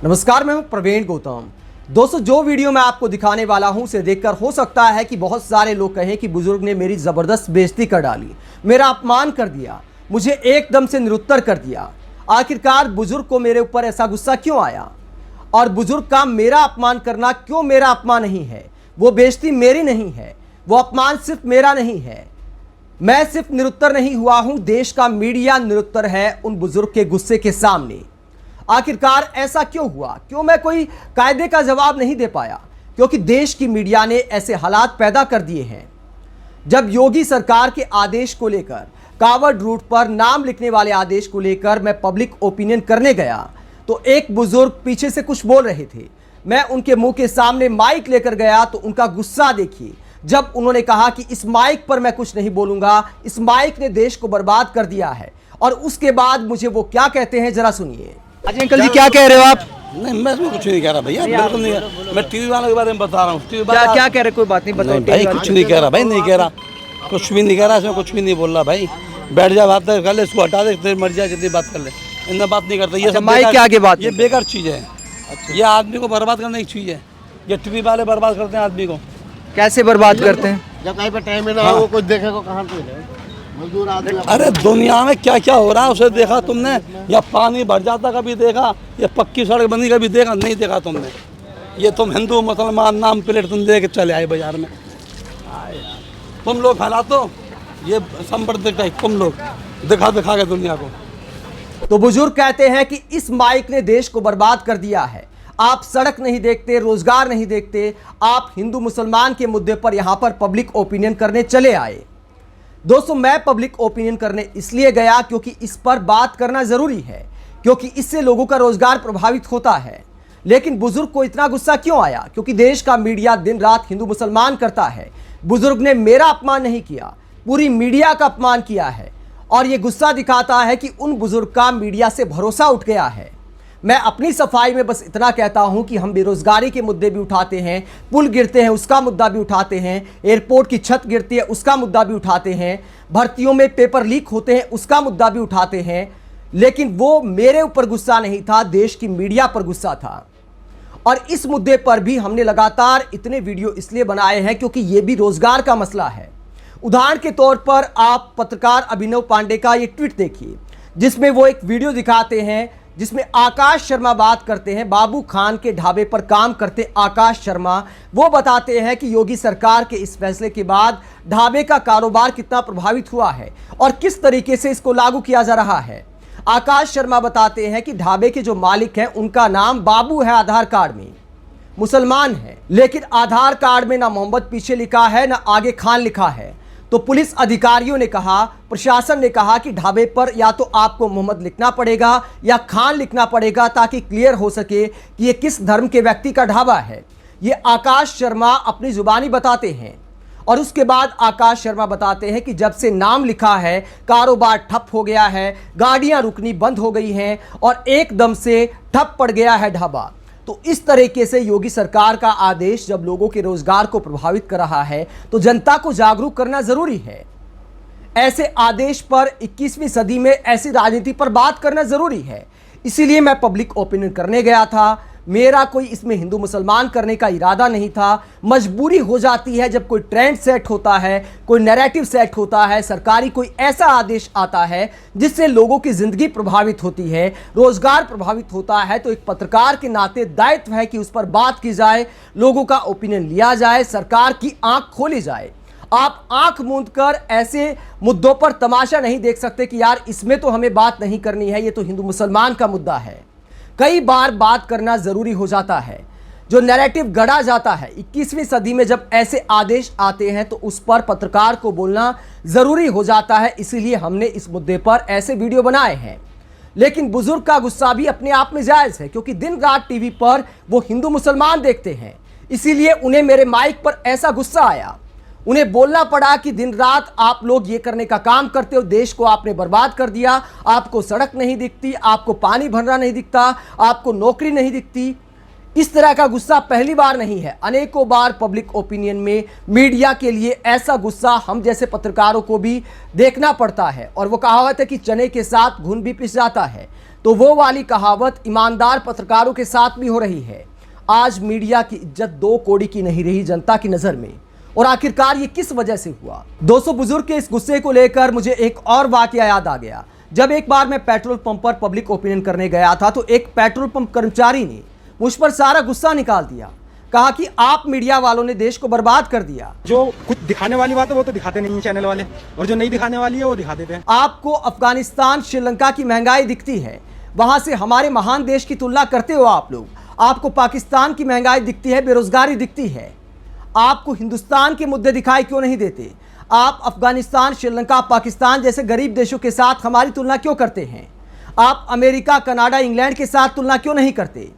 नमस्कार, मैं हूं प्रवीण गौतम। दोस्तों, जो वीडियो मैं आपको दिखाने वाला हूं उसे देखकर हो सकता है कि बहुत सारे लोग कहें कि बुजुर्ग ने मेरी ज़बरदस्त बेइज्जती कर डाली, मेरा अपमान कर दिया, मुझे एकदम से निरुत्तर कर दिया। आखिरकार बुजुर्ग को मेरे ऊपर ऐसा गुस्सा क्यों आया और बुजुर्ग का मेरा अपमान करना क्यों मेरा अपमान नहीं है? वो बेइज्जती मेरी नहीं है, वो अपमान सिर्फ मेरा नहीं है। मैं सिर्फ निरुत्तर नहीं हुआ हूं, देश का मीडिया निरुत्तर है उन बुजुर्ग के गुस्से के सामने। आखिरकार ऐसा क्यों हुआ? क्यों मैं कोई कायदे का जवाब नहीं दे पाया? क्योंकि देश की मीडिया ने ऐसे हालात पैदा कर दिए हैं। जब योगी सरकार के आदेश को लेकर, कावड़ रूट पर नाम लिखने वाले आदेश को लेकर मैं पब्लिक ओपिनियन करने गया तो एक बुजुर्ग पीछे से कुछ बोल रहे थे। मैं उनके मुंह के सामने माइक लेकर गया तो उनका गुस्सा देखिए। जब उन्होंने कहा कि इस माइक पर मैं कुछ नहीं बोलूंगा, इस माइक ने देश को बर्बाद कर दिया है, और उसके बाद मुझे वो क्या कहते हैं जरा सुनिए। अच्छा अंकल जी, क्या कह रहे हो आप? नहीं, मैं इसमें कुछ नहीं कह रहा भैया, बिल्कुल नहीं। मैं टीवी वालों के बारे में बता रहा हूँ। क्या कह रहे? कोई बात नहीं, बताओ। भाई कुछ नहीं कह रहा भाई, नहीं कह रहा, कुछ भी नहीं कह रहा, इसमें कुछ भी नहीं बोल रहा भाई। बैठ जा, बात कर ले, इसको हटा दे, तेरी मर्जी है, जितनी बात कर ले। इनमें बात नहीं करता ये सब माइक के आगे बात, ये बेकार चीज़ है। ये आदमी को बर्बाद करने की चीज़ है। ये टीवी वाले बर्बाद करते हैं आदमी को। कैसे बर्बाद करते हैं? जब कहीं पे टाइम ना हो, कुछ देखे को कहाँ पे मजदूर आदमी। अरे दुनिया में क्या क्या हो रहा है उसे देखा तुमने? या पानी भर जाता कभी देखा? या पक्की सड़क बनी कभी देखा? नहीं देखा तुमने। ये तुम हिंदू मुसलमान नाम प्लेट तुम दे के चले आए बाजार में। तुम लोग फैलाते हो ये संप्रदाय, तुम लोग दिखा दिखा के दुनिया को। तो बुजुर्ग कहते हैं कि इस माइक ने देश को बर्बाद कर दिया है। आप सड़क नहीं देखते, रोजगार नहीं देखते, आप हिंदू मुसलमान के मुद्दे पर यहां पर पब्लिक ओपिनियन करने चले आए। दोस्तों, मैं पब्लिक ओपिनियन करने इसलिए गया क्योंकि इस पर बात करना जरूरी है, क्योंकि इससे लोगों का रोजगार प्रभावित होता है। लेकिन बुजुर्ग को इतना गुस्सा क्यों आया? क्योंकि देश का मीडिया दिन रात हिंदू मुसलमान करता है। बुजुर्ग ने मेरा अपमान नहीं किया, पूरी मीडिया का अपमान किया है, और यह गुस्सा दिखाता है कि उन बुजुर्ग का मीडिया से भरोसा उठ गया है। मैं अपनी सफाई में बस इतना कहता हूं कि हम बेरोजगारी के मुद्दे भी उठाते हैं, पुल गिरते हैं उसका मुद्दा भी उठाते हैं, एयरपोर्ट की छत गिरती है उसका मुद्दा भी उठाते हैं, भर्तियों में पेपर लीक होते हैं उसका मुद्दा भी उठाते हैं। लेकिन वो मेरे ऊपर गुस्सा नहीं था, देश की मीडिया पर गुस्सा था। और इस मुद्दे पर भी हमने लगातार इतने वीडियो इसलिए बनाए हैं क्योंकि ये भी रोजगार का मसला है। उदाहरण के तौर पर आप पत्रकार अभिनव पांडे का ये ट्वीट देखिए, जिसमें वो एक वीडियो दिखाते हैं जिसमें आकाश शर्मा बात करते हैं। बाबू खान के ढाबे पर काम करते आकाश शर्मा वो बताते हैं कि योगी सरकार के इस फैसले के बाद ढाबे का कारोबार कितना प्रभावित हुआ है और किस तरीके से इसको लागू किया जा रहा है। आकाश शर्मा बताते हैं कि ढाबे के जो मालिक हैं उनका नाम बाबू है, आधार कार्ड में मुसलमान है, लेकिन आधार कार्ड में ना मोहम्मद पीछे लिखा है ना आगे खान लिखा है। तो पुलिस अधिकारियों ने कहा, प्रशासन ने कहा कि ढाबे पर या तो आपको मोहम्मद लिखना पड़ेगा या खान लिखना पड़ेगा ताकि क्लियर हो सके कि ये किस धर्म के व्यक्ति का ढाबा है। ये आकाश शर्मा अपनी जुबानी बताते हैं। और उसके बाद आकाश शर्मा बताते हैं कि जब से नाम लिखा है कारोबार ठप हो गया है, गाड़ियां रुकनी बंद हो गई हैं और एकदम से ठप पड़ गया है ढाबा। तो इस तरीके से योगी सरकार का आदेश जब लोगों के रोजगार को प्रभावित कर रहा है तो जनता को जागरूक करना जरूरी है। ऐसे आदेश पर 21वीं सदी में ऐसी राजनीति पर बात करना जरूरी है। इसीलिए मैं पब्लिक ओपिनियन करने गया था। मेरा कोई इसमें हिंदू मुसलमान करने का इरादा नहीं था। मजबूरी हो जाती है जब कोई ट्रेंड सेट होता है, कोई नैरेटिव सेट होता है, सरकारी कोई ऐसा आदेश आता है जिससे लोगों की जिंदगी प्रभावित होती है, रोजगार प्रभावित होता है, तो एक पत्रकार के नाते दायित्व है कि उस पर बात की जाए, लोगों का ओपिनियन लिया जाए, सरकार की आंख खोली जाए। आप आंख मूंद कर ऐसे मुद्दों पर तमाशा नहीं देख सकते कि यार इसमें तो हमें बात नहीं करनी है, ये तो हिंदू मुसलमान का मुद्दा है। कई बार बात करना जरूरी हो जाता है। जो नैरेटिव गढ़ा जाता है 21वीं सदी में जब ऐसे आदेश आते हैं तो उस पर पत्रकार को बोलना जरूरी हो जाता है। इसीलिए हमने इस मुद्दे पर ऐसे वीडियो बनाए हैं। लेकिन बुजुर्ग का गुस्सा भी अपने आप में जायज है, क्योंकि दिन रात टीवी पर वो हिंदू मुसलमान देखते हैं। इसीलिए उन्हें मेरे माइक पर ऐसा गुस्सा आया। उन्हें बोलना पड़ा कि दिन रात आप लोग ये करने का काम करते हो, देश को आपने बर्बाद कर दिया। आपको सड़क नहीं दिखती, आपको पानी भरना नहीं दिखता, आपको नौकरी नहीं दिखती। इस तरह का गुस्सा पहली बार नहीं है, अनेकों बार पब्लिक ओपिनियन में मीडिया के लिए ऐसा गुस्सा हम जैसे पत्रकारों को भी देखना पड़ता है। और वो कहावत है कि चने के साथ घुन भी पिस जाता है। तो वो वाली कहावत ईमानदार पत्रकारों के साथ भी हो रही है। आज मीडिया की इज्जत 2 कौड़ी की नहीं रही जनता की नजर में। और आखिरकार ये किस वजह से हुआ? दोस्तों, बुजुर्ग के इस गुस्से को लेकर मुझे एक और वाकया याद आ गया। जब एक बार मैं पेट्रोल पंप पर पब्लिक ओपिनियन करने गया था तो एक पेट्रोल पंप कर्मचारी ने मुझ पर सारा गुस्सा निकाल दिया। कहा कि आप मीडिया वालों ने देश को बर्बाद कर दिया। जो कुछ दिखाने वाली बात है वो तो दिखाते नहीं है चैनल वाले, और जो नहीं दिखाने वाली है वो दिखा देते हैं। आपको अफगानिस्तान, श्रीलंका की महंगाई दिखती है, वहां से हमारे महान देश की तुलना करते हो आप लोग। आपको पाकिस्तान की महंगाई दिखती है, बेरोजगारी दिखती है। आपको हिंदुस्तान के मुद्दे दिखाई क्यों नहीं देते? आप अफगानिस्तान, श्रीलंका, पाकिस्तान जैसे गरीब देशों के साथ हमारी तुलना क्यों करते हैं? आप अमेरिका, कनाडा, इंग्लैंड के साथ तुलना क्यों नहीं करते?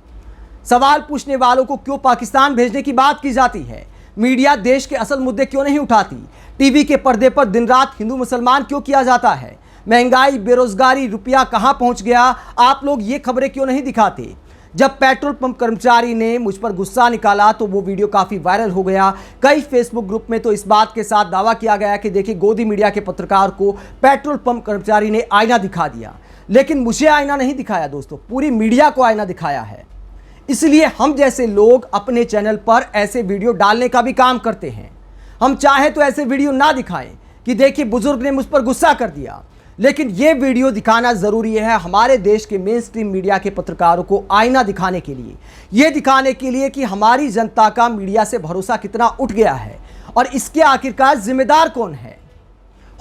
सवाल पूछने वालों को क्यों पाकिस्तान भेजने की बात की जाती है? मीडिया देश के असल मुद्दे क्यों नहीं उठाती? टीवी के पर्दे पर दिन रात हिंदू मुसलमान क्यों किया जाता है? महंगाई, बेरोजगारी, रुपया कहां पहुंच गया, आप लोग ये खबरें क्यों नहीं दिखाते? जब पेट्रोल पंप कर्मचारी ने मुझ पर गुस्सा निकाला तो वो वीडियो काफ़ी वायरल हो गया। कई फेसबुक ग्रुप में तो इस बात के साथ दावा किया गया कि देखिए, गोदी मीडिया के पत्रकार को पेट्रोल पंप कर्मचारी ने आईना दिखा दिया। लेकिन मुझे आईना नहीं दिखाया दोस्तों, पूरी मीडिया को आईना दिखाया है। इसलिए हम जैसे लोग अपने चैनल पर ऐसे वीडियो डालने का भी काम करते हैं। हम चाहे तो ऐसे वीडियो ना दिखाएं कि देखिए, बुजुर्ग ने मुझ पर गुस्सा कर दिया, लेकिन ये वीडियो दिखाना ज़रूरी है हमारे देश के मेन स्ट्रीम मीडिया के पत्रकारों को आईना दिखाने के लिए। ये दिखाने के लिए कि हमारी जनता का मीडिया से भरोसा कितना उठ गया है और इसके आखिरकार जिम्मेदार कौन है।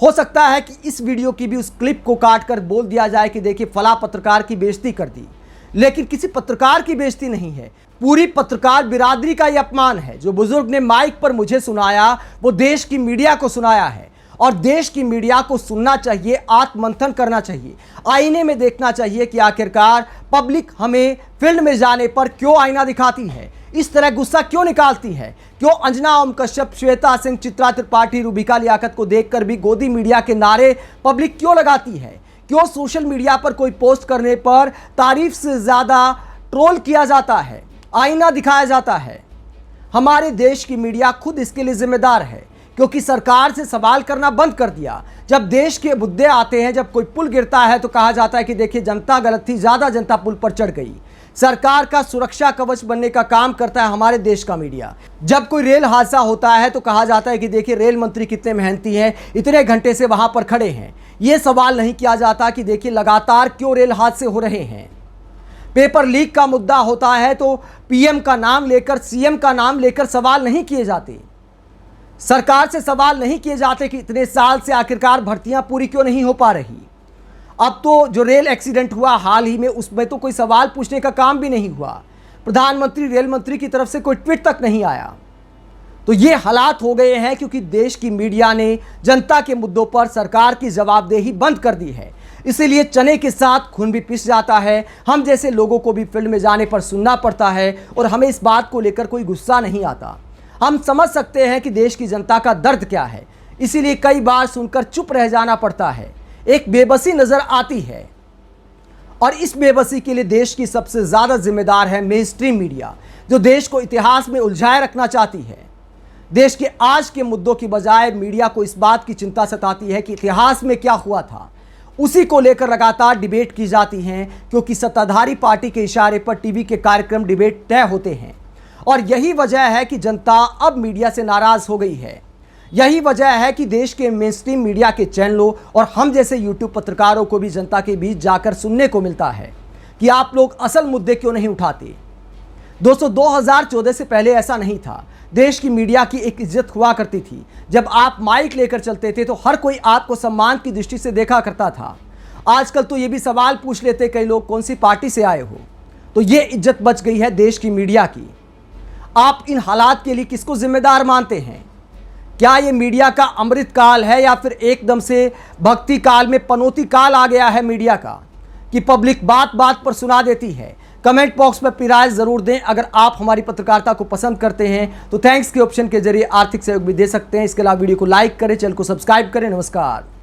हो सकता है कि इस वीडियो की भी उस क्लिप को काट कर बोल दिया जाए कि देखिए, फला पत्रकार की बेइज्जती कर दी, लेकिन किसी पत्रकार की बेइज्जती नहीं है, पूरी पत्रकार बिरादरी का यह अपमान है। जो बुजुर्ग ने माइक पर मुझे सुनाया वो देश की मीडिया को सुनाया है, और देश की मीडिया को सुनना चाहिए, आत्ममंथन करना चाहिए, आईने में देखना चाहिए कि आखिरकार पब्लिक हमें फील्ड में जाने पर क्यों आईना दिखाती है, इस तरह गुस्सा क्यों निकालती है, क्यों अंजना ओम कश्यप, श्वेता सिंह, चित्रा त्रिपाठी, रूबिका लियाकत को देखकर भी गोदी मीडिया के नारे पब्लिक क्यों लगाती है, क्यों सोशल मीडिया पर कोई पोस्ट करने पर तारीफ से ज़्यादा ट्रोल किया जाता है, आईना दिखाया जाता है। हमारे देश की मीडिया खुद इसके लिए जिम्मेदार है, क्योंकि सरकार से सवाल करना बंद कर दिया। जब देश के मुद्दे आते हैं, जब कोई पुल गिरता है तो कहा जाता है कि देखिए, जनता गलत थी, ज़्यादा जनता पुल पर चढ़ गई। सरकार का सुरक्षा कवच बनने का काम करता है हमारे देश का मीडिया। जब कोई रेल हादसा होता है तो कहा जाता है कि देखिए, रेल मंत्री कितने मेहनती हैं, इतने घंटे से वहां पर खड़े हैं। ये सवाल नहीं किया जाता कि देखिए, लगातार क्यों रेल हादसे हो रहे हैं। पेपर लीक का मुद्दा होता है तो पीएम का नाम लेकर, सीएम का नाम लेकर सवाल नहीं किए जाते। सरकार से सवाल नहीं किए जाते कि इतने साल से आखिरकार भर्तियां पूरी क्यों नहीं हो पा रही। अब तो जो रेल एक्सीडेंट हुआ हाल ही में, उसमें तो कोई सवाल पूछने का काम भी नहीं हुआ। प्रधानमंत्री, रेल मंत्री की तरफ से कोई ट्वीट तक नहीं आया। तो ये हालात हो गए हैं क्योंकि देश की मीडिया ने जनता के मुद्दों पर सरकार की जवाबदेही बंद कर दी है। इसीलिए चने के साथ खून भी पिस जाता है। हम जैसे लोगों को भी फील्ड में जाने पर सुनना पड़ता है और हमें इस बात को लेकर कोई गुस्सा नहीं आता। हम समझ सकते हैं कि देश की जनता का दर्द क्या है, इसीलिए कई बार सुनकर चुप रह जाना पड़ता है। एक बेबसी नजर आती है और इस बेबसी के लिए देश की सबसे ज़्यादा जिम्मेदार है मेन स्ट्रीम मीडिया, जो देश को इतिहास में उलझाए रखना चाहती है। देश के आज के मुद्दों की बजाय मीडिया को इस बात की चिंता सताती है कि इतिहास में क्या हुआ था। उसी को लेकर लगातार डिबेट की जाती हैं, क्योंकि सत्ताधारी पार्टी के इशारे पर टीवी के कार्यक्रम डिबेट तय होते हैं। और यही वजह है कि जनता अब मीडिया से नाराज हो गई है। यही वजह है कि देश के मेनस्ट्रीम मीडिया के चैनलों और हम जैसे यूट्यूब पत्रकारों को भी जनता के बीच जाकर सुनने को मिलता है कि आप लोग असल मुद्दे क्यों नहीं उठाते। दोस्तों, 2014 से पहले ऐसा नहीं था। देश की मीडिया की एक इज्जत हुआ करती थी। जब आप माइक लेकर चलते थे तो हर कोई आपको सम्मान की दृष्टि से देखा करता था। आजकल तो ये भी सवाल पूछ लेते कई लोग, कौन सी पार्टी से आए हो। तो ये इज्जत बच गई है देश की मीडिया की। आप इन हालात के लिए किसको जिम्मेदार मानते हैं? क्या ये मीडिया का अमृत काल है या फिर एकदम से भक्ति काल में पनौती काल आ गया है मीडिया का कि पब्लिक बात बात पर सुना देती है? कमेंट बॉक्स में अपनी राय जरूर दें। अगर आप हमारी पत्रकारिता को पसंद करते हैं तो थैंक्स के ऑप्शन के जरिए आर्थिक सहयोग भी दे सकते हैं। इसके अलावा वीडियो को लाइक करें, चैनल को सब्सक्राइब करें। नमस्कार।